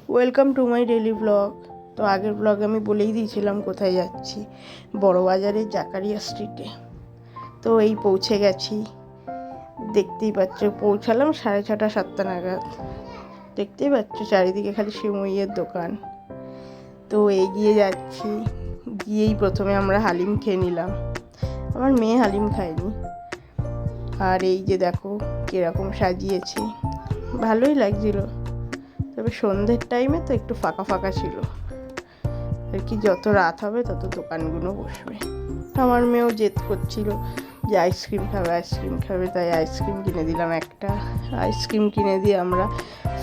Welcome to my daily blog. তো আগের ব্লগে আমি বলেই দিয়েছিলাম কোথায় যাচ্ছি, বড়বাজারের জাকারিয়া স্ট্রিটে। তো এই পৌঁছে গেছি, দেখতেই পাচ্ছ। পৌঁছালাম 6:30 7টা নাগাদ। দেখতেই পাচ্ছ চারিদিকে খালি সিমইয়ের দোকান। তো এগিয়ে যাচ্ছি, গিয়েই প্রথমে আমরা হালিম খেয়ে নিলাম। আমার মেয়ে হালিম খায়নি। আর এই যে দেখো কীরকম সাজিয়েছি, ভালোই লাগছিল। তবে সন্ধ্যের টাইমে তো একটু ফাঁকা ফাঁকা ছিল আর কি, যত রাত হবে তত দোকানগুলো বসবে। আমার মেয়েও জেদ করছিল যে আইসক্রিম খাবে, তাই আইসক্রিম কিনে দিলাম একটা। আইসক্রিম কিনে দিয়ে আমরা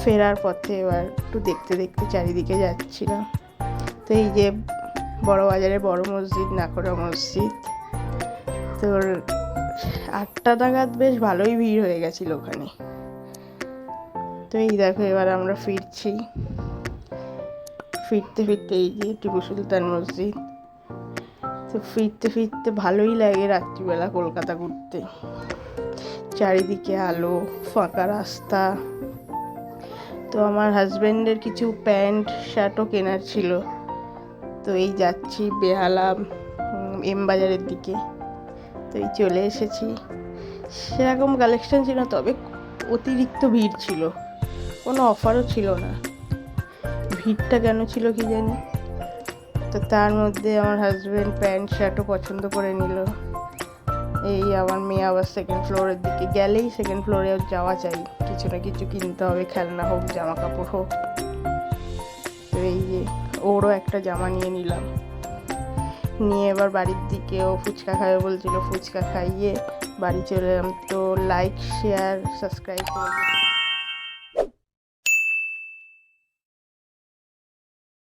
ফেরার পথে এবার একটু দেখতে দেখতে চারিদিকে যাচ্ছিলাম। তো এই যে বড়বাজারে বড় মসজিদ, নাকোরা মসজিদ। তোর 8টা নাগাদ বেশ ভালোই ভিড় হয়ে গেছিল ওখানে। তো এই দেখো এবার আমরা ফিরতে এই যে টিপু সুলতান মসজিদ। তো ফিরতে ভালোই লাগে রাত্রিবেলা কলকাতা ঘুরতে। চারিদিকে আলো, ফাঁকা রাস্তা। তো আমার হাজব্যান্ডের কিছু প্যান্ট শার্টও কেনার ছিল। তো এই যাচ্ছি বেহালা এম বাজারের দিকে। তো এই চলে এসেছি। সেরকম কালেকশন ছিল, তবে অতিরিক্ত ভিড় ছিল, কোনো অফারও ছিল না। ভিড়টা কেন ছিল কি জানি। তো তার মধ্যে আমার হাজব্যান্ড প্যান্ট শার্টও পছন্দ করে নিল। এই আমার মেয়ে আবার সেকেন্ড ফ্লোরের দিকে, গেলেই সেকেন্ড ফ্লোরে যাওয়া চাই, কিছু না কিছু কিনতে হবে, খেলনা হোক জামা কাপড় হোক। তো এই যে ওরও একটা জামা নিয়ে নিলাম, নিয়ে এবার বাড়ির দিকে ও ফুচকা খাবে বলছিল, ফুচকা খাইয়ে বাড়ি চলে এলাম। তো লাইক শেয়ার সাবস্ক্রাইব করে